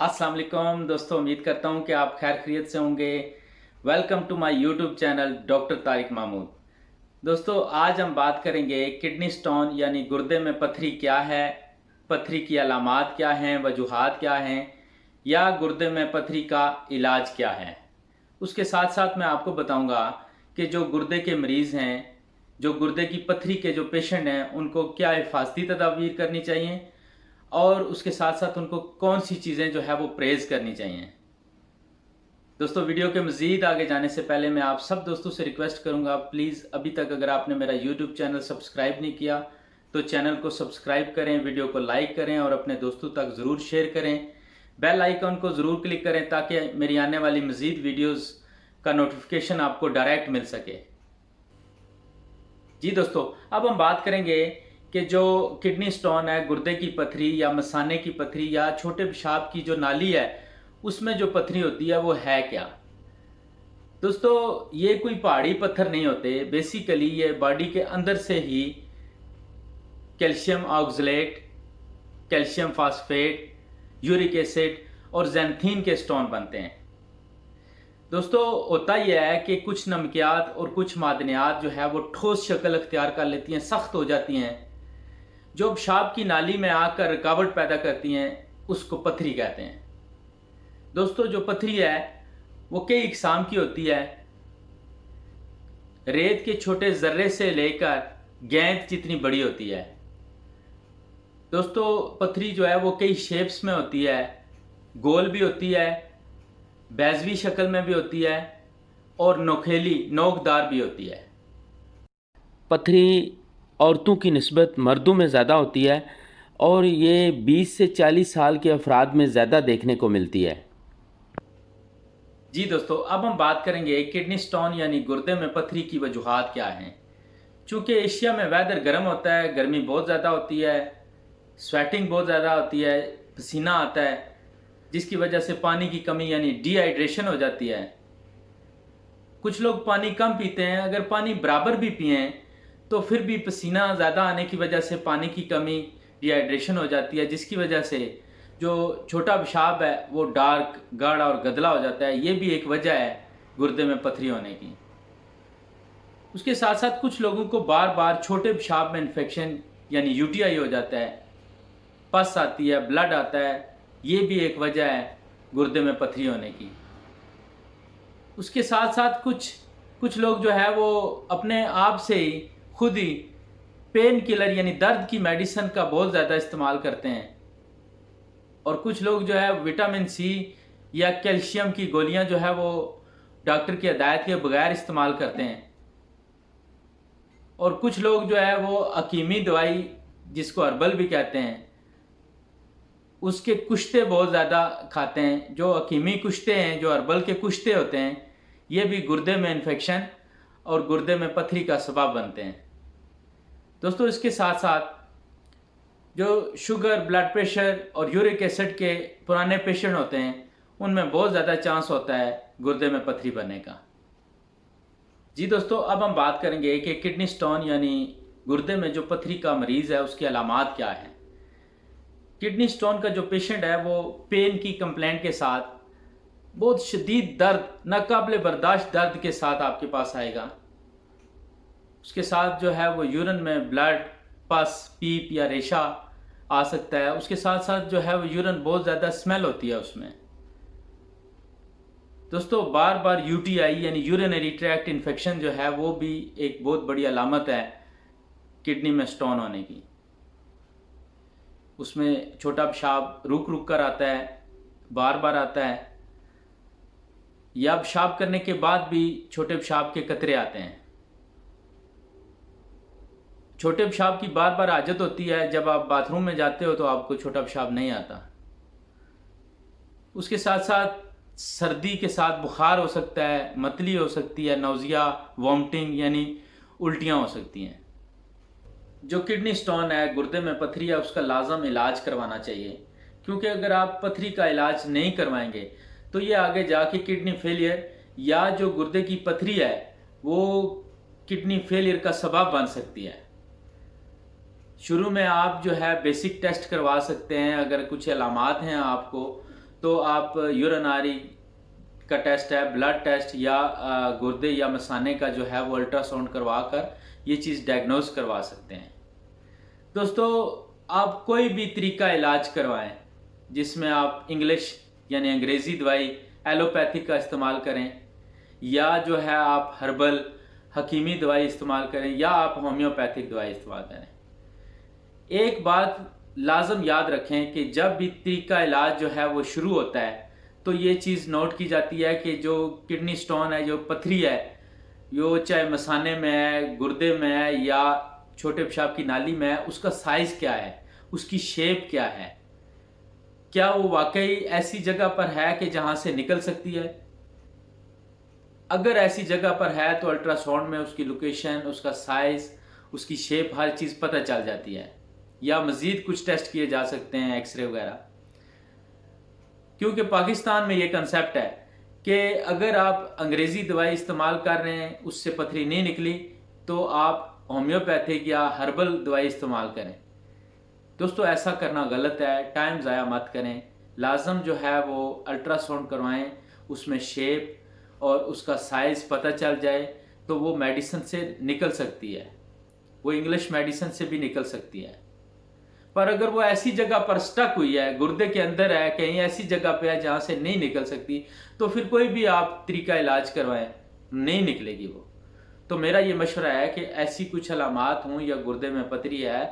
अस्सलाम वालेकुम दोस्तों, उम्मीद करता हूँ कि आप खैर खैरियत से होंगे। Welcome to my YouTube channel doctor Tariq Mahmood. दोस्तों, आज हम बात करेंगे किडनी स्टोन यानी गुर्दे में पथरी क्या है, पथरी की अलामात क्या हैं, वजूहात क्या हैं, या गुर्दे में पथरी का इलाज क्या है। उसके साथ साथ मैं आपको बताऊंगा कि जो गुर्दे के मरीज़ हैं, जो गुर्दे की पथरी के जो पेशेंट हैं, उनको क्या हिफाजती तदाबीर करनी चाहिए और उसके साथ साथ उनको कौन सी चीज़ें जो है वो परहेज़ करनी चाहिए। दोस्तों, वीडियो के मज़ीद आगे जाने से पहले मैं आप सब दोस्तों से रिक्वेस्ट करूंगा, प्लीज़ अभी तक अगर आपने मेरा यूट्यूब चैनल सब्सक्राइब नहीं किया तो चैनल को सब्सक्राइब करें, वीडियो को लाइक करें और अपने दोस्तों तक ज़रूर शेयर करें। बेल आइकन को ज़रूर क्लिक करें ताकि मेरी आने वाली मज़ीद वीडियोज़ का नोटिफिकेशन आपको डायरेक्ट मिल सके। जी दोस्तों, अब हम बात करेंगे कि जो किडनी स्टोन है, गुर्दे की पथरी या मसाने की पथरी या छोटे पेशाब की जो नाली है उसमें जो पथरी होती है वो है क्या। दोस्तों, ये कोई पहाड़ी पत्थर नहीं होते। बेसिकली ये बॉडी के अंदर से ही calcium oxalate, calcium phosphate, uric acid और ज़ैंथीन के स्टोन बनते हैं। दोस्तों, होता यह है कि कुछ नमकियात और कुछ मादनियात जो है वो ठोस शक्ल अख्तियार कर लेती हैं, सख्त हो जाती हैं, जो पेशाब की नाली में आकर रुकावट पैदा करती हैं, उसको पथरी कहते हैं। दोस्तों, जो पथरी है वो कई इकसाम की होती है। रेत के छोटे जर्रे से लेकर गेंद जितनी बड़ी होती है। दोस्तों, पथरी जो है वो कई शेप्स में होती है, गोल भी होती है, बैजवी शक्ल में भी होती है और नोकेली नोकदार भी होती है। पथरी औरतों की निस्बत मर्दों में ज़्यादा होती है और ये 20 से 40 साल के अफराद में ज़्यादा देखने को मिलती है। जी दोस्तों, अब हम बात करेंगे किडनी स्टोन यानी गुर्दे में पथरी की वजूहात क्या हैं। चूँकि एशिया में वेदर गर्म होता है, गर्मी बहुत ज़्यादा होती है, स्वेटिंग बहुत ज़्यादा होती है, पसीना आता है, जिसकी वजह से पानी की कमी यानी डिहाइड्रेशन हो जाती है। कुछ लोग पानी कम पीते हैं, अगर पानी बराबर भी पिएं तो फिर भी पसीना ज़्यादा आने की वजह से पानी की कमी, डिहाइड्रेशन हो जाती है, जिसकी वजह से जो छोटा पेशाब है वो डार्क, गाढ़ा और गदला हो जाता है। ये भी एक वजह है गुर्दे में पथरी होने की। उसके साथ साथ कुछ लोगों को बार बार छोटे पेशाब में इन्फेक्शन यानी यूटीआई हो जाता है, पस आती है, ब्लड आता है। ये भी एक वजह है गुर्दे में पथरी होने की। उसके साथ साथ कुछ लोग जो है वो अपने आप से ही खुद ही पेन किलर यानी दर्द की मेडिसिन का बहुत ज़्यादा इस्तेमाल करते हैं, और कुछ लोग जो है विटामिन सी या कैल्शियम की गोलियां जो है वो डॉक्टर की हदायत के बगैर इस्तेमाल करते हैं, और कुछ लोग जो है वो हकीमी दवाई जिसको हर्बल भी कहते हैं उसके कुश्ते बहुत ज़्यादा खाते हैं। जो हकीमी कुश्ते हैं, जो हर्बल के कुश्ते होते हैं, ये भी गुर्दे में इन्फेक्शन और गुर्दे में पथरी का सबब बनते हैं। दोस्तों, इसके साथ साथ जो शुगर, ब्लड प्रेशर और यूरिक एसिड के पुराने पेशेंट होते हैं उनमें बहुत ज़्यादा चांस होता है गुर्दे में पथरी बनने का। जी दोस्तों, अब हम बात करेंगे कि किडनी स्टोन यानी गुर्दे में जो पथरी का मरीज़ है उसकी अलामात क्या है। किडनी स्टोन का जो पेशेंट है वो पेन की कंप्लेंट के साथ, बहुत शदीद दर्द, नाकाबिले बर्दाश्त दर्द के साथ आपके पास आएगा। उसके साथ जो है वो यूरिन में ब्लड, पस, पीप या रेशा आ सकता है। उसके साथ साथ जो है वो यूरिन बहुत ज़्यादा स्मेल होती है उसमें। दोस्तों, बार बार यूटीआई यानी यूरिनरी ट्रैक्ट इन्फेक्शन जो है वो भी एक बहुत बड़ी अलामत है किडनी में स्टोन होने की। उसमें छोटा पेशाब रुक रुक कर आता है, बार बार आता है, या पेशाब करने के बाद भी छोटे पेशाब के कतरे आते हैं। छोटे पेशाब की बार बार आदत होती है, जब आप बाथरूम में जाते हो तो आपको छोटा पेशाब नहीं आता। उसके साथ साथ सर्दी के साथ बुखार हो सकता है, मतली हो सकती है, नौजिया, वॉमिटिंग यानी उल्टियाँ हो सकती हैं। जो किडनी स्टोन है, गुर्दे में पथरी है, उसका लाजम इलाज करवाना चाहिए, क्योंकि अगर आप पथरी का इलाज नहीं करवाएंगे तो ये आगे जाके किडनी फेलियर या जो गुर्दे की पथरी है वो किडनी फेलियर का सबब बन सकती है। शुरू में आप जो है बेसिक टेस्ट करवा सकते हैं। अगर कुछ अलामात हैं आपको तो आप यूरिनरी का टेस्ट है, ब्लड टेस्ट या गुर्दे या मसाने का जो है वो अल्ट्रासाउंड करवा कर ये चीज़ डायग्नोज करवा सकते हैं। दोस्तों, आप कोई भी तरीका इलाज करवाएं जिसमें आप इंग्लिश यानी अंग्रेज़ी दवाई एलोपैथिक का इस्तेमाल करें, या जो है आप हर्बल हकीमी दवाई इस्तेमाल करें, या आप होम्योपैथिक दवाई इस्तेमाल करें, एक बात लाजम याद रखें कि जब भी तरीका इलाज जो है वो शुरू होता है तो ये चीज़ नोट की जाती है कि जो किडनी स्टोन है, जो पथरी है, यो चाहे मसाने में है, गुर्दे में है या छोटे पेशाब की नाली में है, उसका साइज़ क्या है, उसकी शेप क्या है, क्या वो वाकई ऐसी जगह पर है कि जहाँ से निकल सकती है। अगर ऐसी जगह पर है तो अल्ट्रासाउंड में उसकी लोकेशन, उसका साइज़, उसकी शेप, हर चीज़ पता चल जाती है, या मज़ीद कुछ टेस्ट किए जा सकते हैं, एक्सरे वगैरह। क्योंकि पाकिस्तान में ये कंसेप्ट है कि अगर आप अंग्रेज़ी दवाई इस्तेमाल कर रहे हैं, उससे पथरी नहीं निकली, तो आप होम्योपैथिक या हर्बल दवाई इस्तेमाल करें। दोस्तों, ऐसा करना गलत है, टाइम ज़ाया मत करें। लाजम जो है वो अल्ट्रासाउंड करवाएं, उसमें शेप और उसका साइज़ पता चल जाए तो वो मेडिसिन से निकल सकती है, वो इंग्लिश मेडिसिन से भी निकल सकती है। पर अगर वो ऐसी जगह पर स्टक हुई है, गुर्दे के अंदर है, कहीं ऐसी जगह पे है जहाँ से नहीं निकल सकती, तो फिर कोई भी आप तरीका इलाज करवाएं, नहीं निकलेगी वो। तो मेरा ये मशवरा है कि ऐसी कुछ अलामात हों या गुर्दे में पथरी है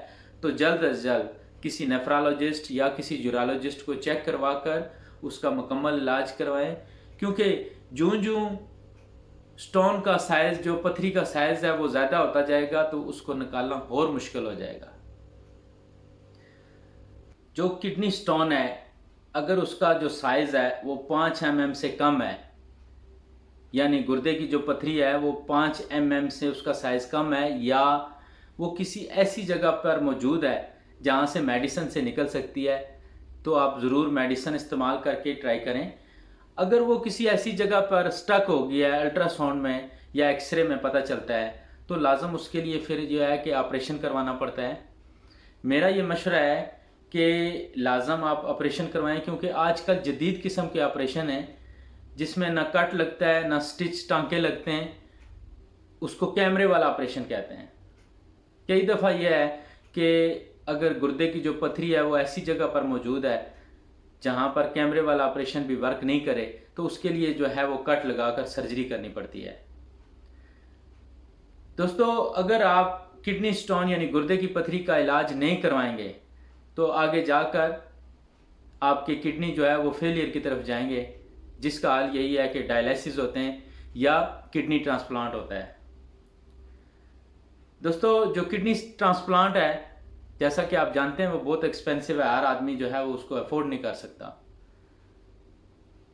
तो जल्द अज जल्द किसी नेफ्रोलॉजिस्ट या किसी यूरोलॉजिस्ट को चेक करवा कर उसका मुकम्मल इलाज करवाएं, क्योंकि जूं जूं स्टोन का साइज़, जो पथरी का साइज़ है वो ज़्यादा होता जाएगा तो उसको निकालना और मुश्किल हो जाएगा। जो किडनी स्टोन है, अगर उसका जो साइज़ है वो 5 mm से कम है, यानी गुर्दे की जो पथरी है वो 5 mm से उसका साइज़ कम है, या वो किसी ऐसी जगह पर मौजूद है जहाँ से मेडिसिन से निकल सकती है, तो आप ज़रूर मेडिसिन इस्तेमाल करके ट्राई करें। अगर वो किसी ऐसी जगह पर स्टक हो गया है, अल्ट्रासाउंड में या एक्सरे में पता चलता है, तो लाजम उसके लिए फिर जो है कि ऑपरेशन करवाना पड़ता है। मेरा ये मशवरा है कि लाजम आप ऑपरेशन करवाएं, क्योंकि आजकल जदीद किस्म के ऑपरेशन हैं जिसमें ना कट लगता है, ना स्टिच टांके लगते हैं, उसको कैमरे वाला ऑपरेशन कहते हैं। कई दफ़ा यह है कि अगर गुर्दे की जो पथरी है वो ऐसी जगह पर मौजूद है जहाँ पर कैमरे वाला ऑपरेशन भी वर्क नहीं करे, तो उसके लिए जो है वो कट लगाकर सर्जरी करनी पड़ती है। दोस्तों, अगर आप किडनी स्टोन यानी गुर्दे की पथरी का इलाज नहीं करवाएंगे तो आगे जाकर आपके किडनी जो है वो फेलियर की तरफ जाएंगे, जिसका हाल यही है कि डायलिसिस होते हैं या किडनी ट्रांसप्लांट होता है। दोस्तों, जो किडनी ट्रांसप्लांट है, जैसा कि आप जानते हैं, वो बहुत एक्सपेंसिव है, हर आदमी जो है वो उसको अफोर्ड नहीं कर सकता।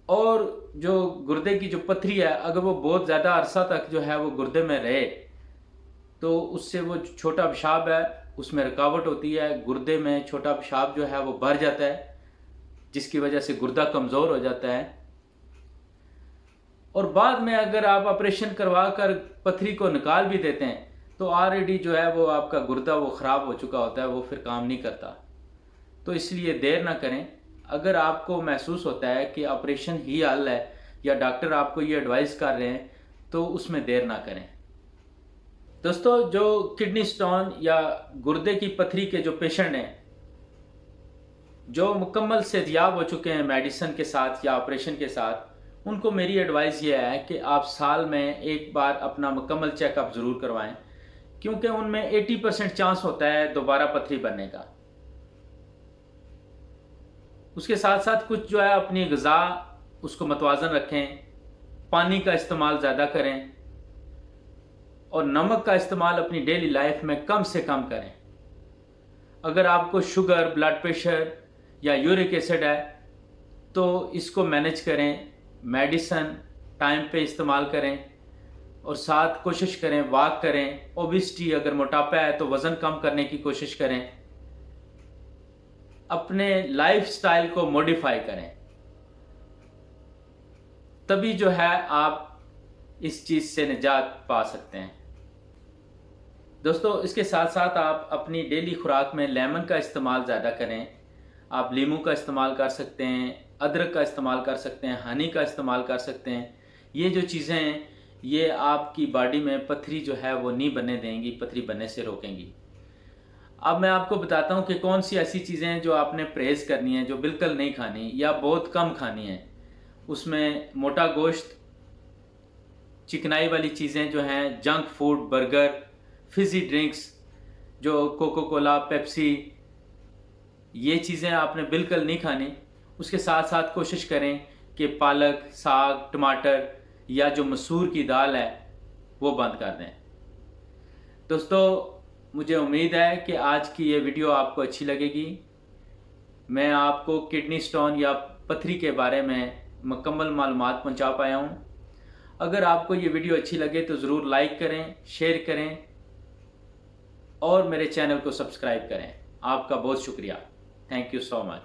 और जो गुर्दे की जो पथरी है, अगर वो बहुत ज़्यादा अरसा तक जो है वो गुर्दे में रहे तो उससे वो छोटा पेशाब है उसमें रुकावट होती है, गुर्दे में छोटा पेशाब जो है वो भर जाता है, जिसकी वजह से गुर्दा कमज़ोर हो जाता है। और बाद में अगर आप ऑपरेशन करवा कर पथरी को निकाल भी देते हैं तो ऑलरेडी जो है वो आपका गुर्दा वो ख़राब हो चुका होता है, वो फिर काम नहीं करता। तो इसलिए देर ना करें। अगर आपको महसूस होता है कि ऑपरेशन ही हल है या डॉक्टर आपको ये एडवाइस कर रहे हैं, तो उसमें देर ना करें। दोस्तों, जो किडनी स्टोन या गुर्दे की पथरी के जो पेशेंट हैं, जो मुकम्मल सेहतयाब हो चुके हैं मेडिसिन के साथ या ऑपरेशन के साथ, उनको मेरी एडवाइस ये है कि आप साल में एक बार अपना मुकम्मल चेकअप ज़रूर करवाएं, क्योंकि उनमें 80% चांस होता है दोबारा पथरी बनने का। उसके साथ साथ कुछ जो है अपनी ग़िज़ा उसको मतवाज़न रखें, पानी का इस्तेमाल ज़्यादा करें और नमक का इस्तेमाल अपनी डेली लाइफ में कम से कम करें। अगर आपको शुगर, ब्लड प्रेशर या यूरिक एसिड है तो इसको मैनेज करें, मेडिसिन टाइम पे इस्तेमाल करें और साथ कोशिश करें वॉक करें। ओबेसिटी, अगर मोटापा है तो वज़न कम करने की कोशिश करें, अपने लाइफस्टाइल को मॉडिफाई करें, तभी जो है आप इस चीज़ से निजात पा सकते हैं। दोस्तों, इसके साथ साथ आप अपनी डेली खुराक में लेमन का इस्तेमाल ज़्यादा करें। आप लीमू का इस्तेमाल कर सकते हैं, अदरक का इस्तेमाल कर सकते हैं, हनी का इस्तेमाल कर सकते हैं। ये जो चीज़ें हैं ये आपकी बॉडी में पथरी जो है वो नहीं बनने देंगी, पथरी बनने से रोकेंगी। अब मैं आपको बताता हूँ कि कौन सी ऐसी चीज़ें हैं जो आपने परहेज़ करनी है, जो बिल्कुल नहीं खानी या बहुत कम खानी है। उसमें मोटा गोश्त, चिकनाई वाली चीज़ें जो हैं, junk food, burger, Fiji drinks जो कोको कोला, पेप्सी, ये चीज़ें आपने बिल्कुल नहीं खानी। उसके साथ साथ कोशिश करें कि पालक, साग, टमाटर या जो मसूर की दाल है वो बंद कर दें। दोस्तों, मुझे उम्मीद है कि आज की ये वीडियो आपको अच्छी लगेगी। मैं आपको किडनी स्टोन या पथरी के बारे में मुकम्मल मालूमात पहुंचा पाया हूं। अगर आपको ये वीडियो अच्छी लगे तो ज़रूर लाइक करें, शेयर करें और मेरे चैनल को सब्सक्राइब करें। आपका बहुत शुक्रिया। Thank you so much.